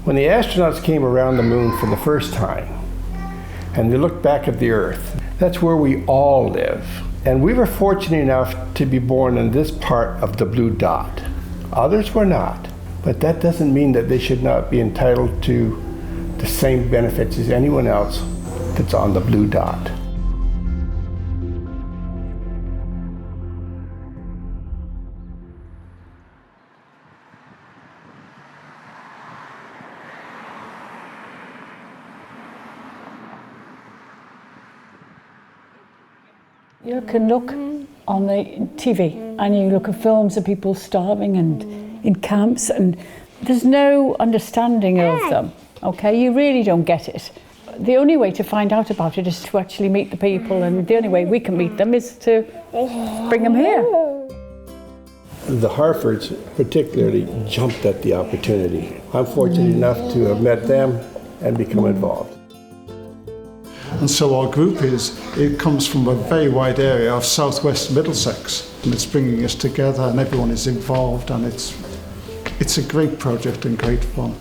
When the astronauts came around the moon for the first time, and they looked back at the Earth, that's where we all live. And we were fortunate enough to be born in this part of the blue dot. Others were not, but that doesn't mean that they should not be entitled to the same benefits as anyone else that's on the blue dot. You can look on the TV and you look at films of people starving and in camps, and there's no understanding of them, okay? You really don't get it. The only way to find out about it is to actually meet the people, and the only way we can meet them is to bring them here. The Harfords particularly jumped at the opportunity. I'm fortunate enough to have met them and become involved. And so our group it comes from a very wide area of southwest Middlesex, and it's bringing us together and everyone is involved, and it's a great project and great fun.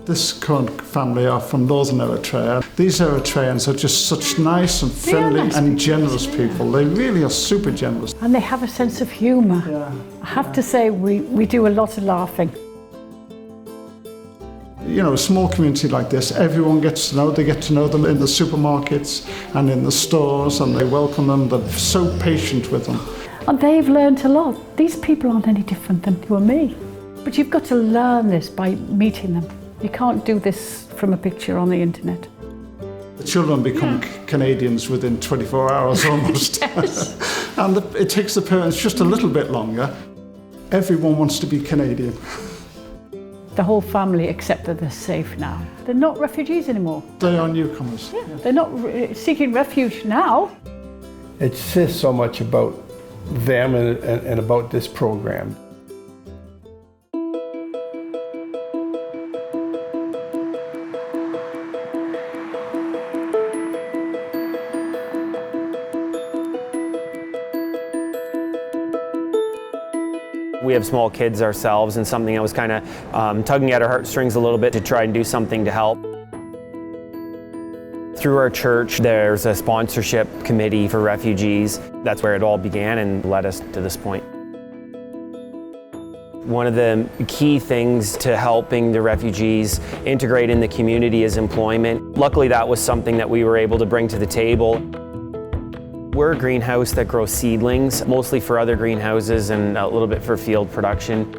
This current family are from Northern Eritrea. These Eritreans are just such nice and friendly and generous people. They really are super generous. And they have a sense of humour. Yeah. I have to say we do a lot of laughing. You know, a small community like this, everyone gets to know. They get to know them in the supermarkets and in the stores, and they welcome them. They're so patient with them. And they've learnt a lot. These people aren't any different than you and me. But you've got to learn this by meeting them. You can't do this from a picture on the internet. The children become Canadians within 24 hours almost. Yes. And it takes the parents just a little bit longer. Everyone wants to be Canadian. The whole family accept that they're safe now. They're not refugees anymore. They are newcomers. Yeah. They're not seeking refuge now. It says so much about them and about this program. We have small kids ourselves, and something that was kind of tugging at our heartstrings a little bit to try and do something to help. Through our church, there's a sponsorship committee for refugees. That's where it all began and led us to this point. One of the key things to helping the refugees integrate in the community is employment. Luckily, that was something that we were able to bring to the table. We're a greenhouse that grows seedlings, mostly for other greenhouses and a little bit for field production.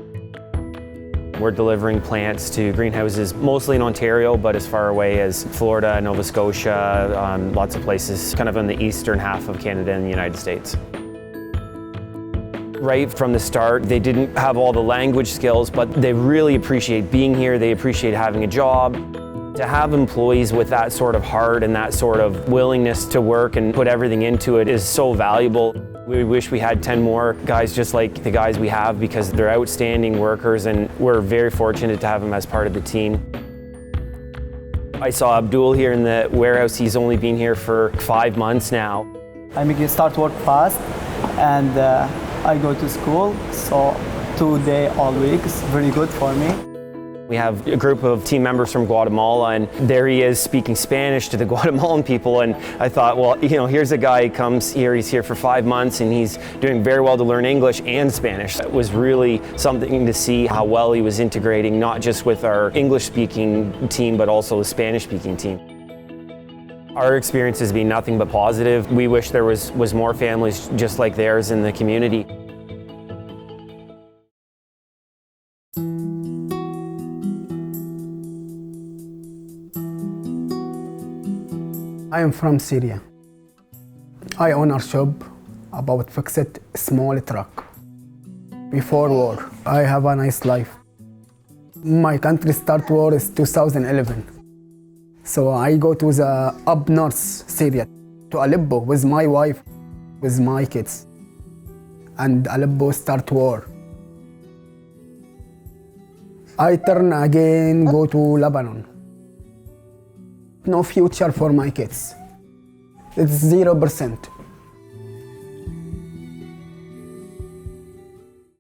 We're delivering plants to greenhouses, mostly in Ontario, but as far away as Florida, Nova Scotia, lots of places kind of in the eastern half of Canada and the United States. Right from the start, they didn't have all the language skills, but they really appreciate being here. They appreciate having a job. To have employees with that sort of heart and that sort of willingness to work and put everything into it is so valuable. We wish we had 10 more guys just like the guys we have, because they're outstanding workers, and we're very fortunate to have them as part of the team. I saw Abdul here in the warehouse. He's only been here for 5 months now. I make it start work fast, and I go to school, so 2 days all week is very good for me. We have a group of team members from Guatemala, and there he is speaking Spanish to the Guatemalan people, and I thought, well, you know, here's a guy who comes here, he's here for 5 months, and he's doing very well to learn English and Spanish. It was really something to see how well he was integrating, not just with our English-speaking team, but also the Spanish-speaking team. Our experience has been nothing but positive. We wish there was more families just like theirs in the community. I am from Syria. I own a shop about fixed small truck. Before war, I have a nice life. My country start war is 2011. So I go to the up north Syria, to Aleppo with my wife, with my kids. And Aleppo start war. I turn again, go to Lebanon. No future for my kids. It's 0%.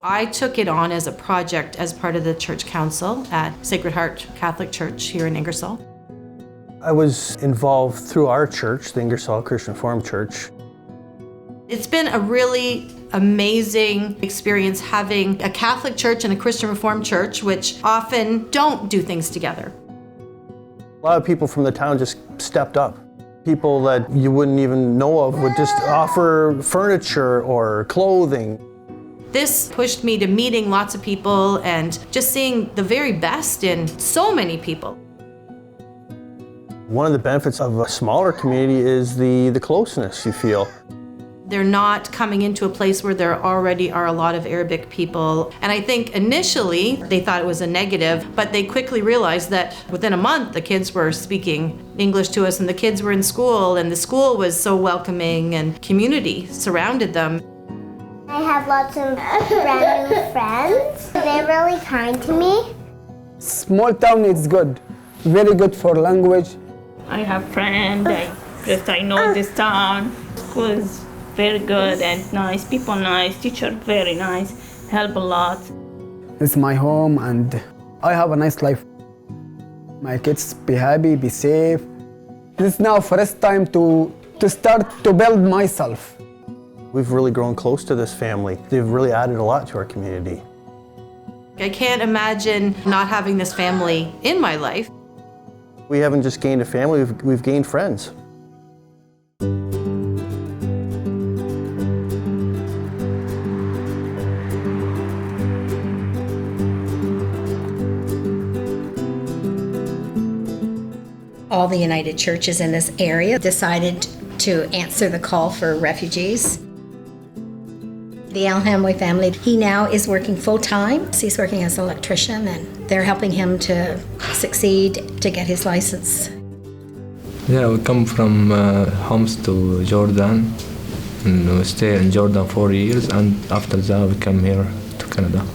I took it on as a project as part of the church council at Sacred Heart Catholic Church here in Ingersoll. I was involved through our church, the Ingersoll Christian Reformed Church. It's been a really amazing experience having a Catholic church and a Christian Reformed church, which often don't do things together. A lot of people from the town just stepped up. People that you wouldn't even know of would just offer furniture or clothing. This pushed me to meeting lots of people and just seeing the very best in so many people. One of the benefits of a smaller community is the closeness you feel. They're not coming into a place where there already are a lot of Arabic people. And I think initially they thought it was a negative, but they quickly realized that within a month the kids were speaking English to us and the kids were in school and the school was so welcoming and community surrounded them. I have lots of brand new friends. They're really kind to me. Small town is good, very good for language. I have friends, I know this town. School is very good and nice, people nice, teacher very nice, help a lot. It's my home and I have a nice life. My kids be happy, be safe. This is now first time to start to build myself. We've really grown close to this family. They've really added a lot to our community. I can't imagine not having this family in my life. We haven't just gained a family, we've gained friends. All the United Churches in this area decided to answer the call for refugees. The Al Hamway family, he now is working full-time. He's working as an electrician and they're helping him to succeed to get his license. Yeah, we come from Homs to Jordan and we stay in Jordan 4 years and after that we come here to Canada.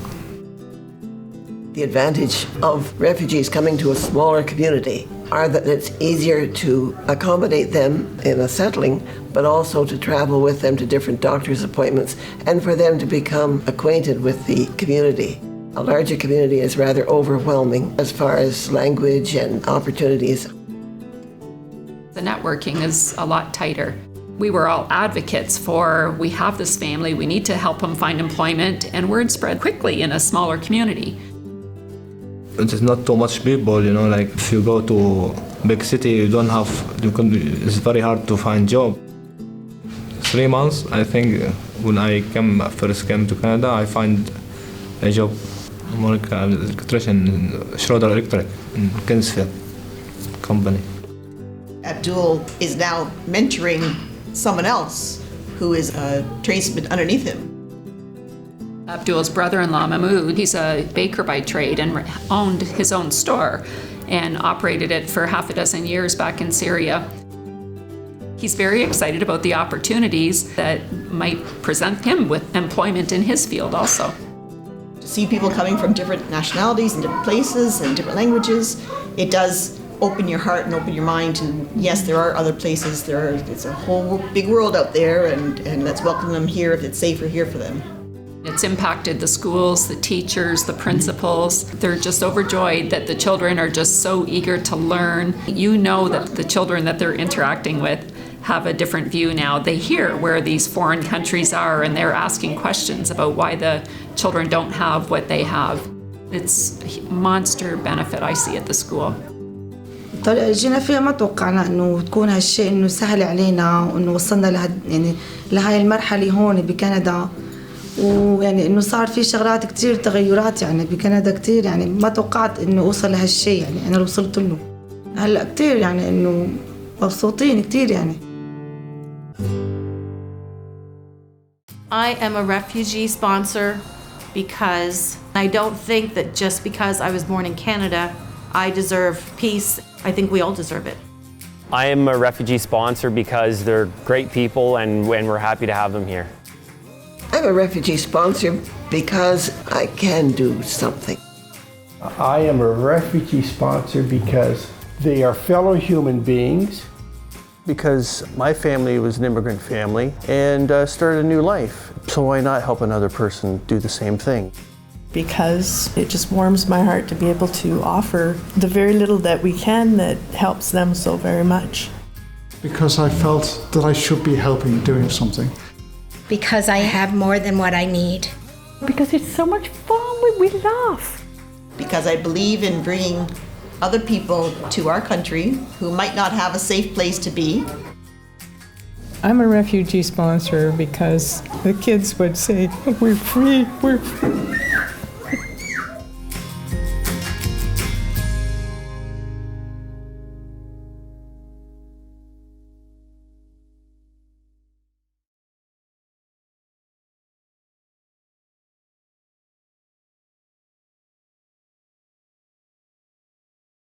The advantage of refugees coming to a smaller community are that it's easier to accommodate them in a settling, but also to travel with them to different doctor's appointments and for them to become acquainted with the community. A larger community is rather overwhelming as far as language and opportunities. The networking is a lot tighter. We were all advocates for, we have this family, we need to help them find employment, and word spread quickly in a smaller community. It's not too much people, you know, like if you go to big city, it's very hard to find job. 3 months, I think, when I first came to Canada, I find a job. I'm working as an electrician in Schroeder Electric in Kingsfield company. Abdul is now mentoring someone else who is a tradesman underneath him. Abdul's brother-in-law, Mahmoud, he's a baker by trade and owned his own store and operated it for half a dozen years back in Syria. He's very excited about the opportunities that might present him with employment in his field also. To see people coming from different nationalities and different places and different languages, it does open your heart and open your mind. And yes, there are other places. It's a whole big world out there, and let's welcome them here if it's safer here for them. It's impacted the schools, the teachers, the principals. They're just overjoyed that the children are just so eager to learn. You know that the children that they're interacting with have a different view now. They hear where these foreign countries are and they're asking questions about why the children don't have what they have. It's a monster benefit I see at the school. الطريقة اللي جينا فيها ما توقعنا إنه تكون هالشيء إنه سهل علينا وإنه وصلنا لهاي المرحلة هون بكندا. ويعني انه صار في شغلات كتير تغيرات يعني بكندا كتير يعني ما توقعت انه اوصل لهالشيء يعني انا وصلت له هلا كتير يعني انه مبسوطين كتير يعني. I am a refugee sponsor because I don't think that just because I was born in Canada I deserve peace. I think we all deserve it. I am a refugee sponsor because they're great people and we're happy to have them here. I'm a refugee sponsor because I can do something. I am a refugee sponsor because they are fellow human beings. because my family was an immigrant family and started a new life. So why not help another person do the same thing? Because it just warms my heart to be able to offer the very little that we can that helps them so very much. Because I felt that I should be helping, doing something. Because I have more than what I need. Because it's so much fun, we laugh. Because I believe in bringing other people to our country who might not have a safe place to be. I'm a refugee sponsor because the kids would say, we're free, we're free.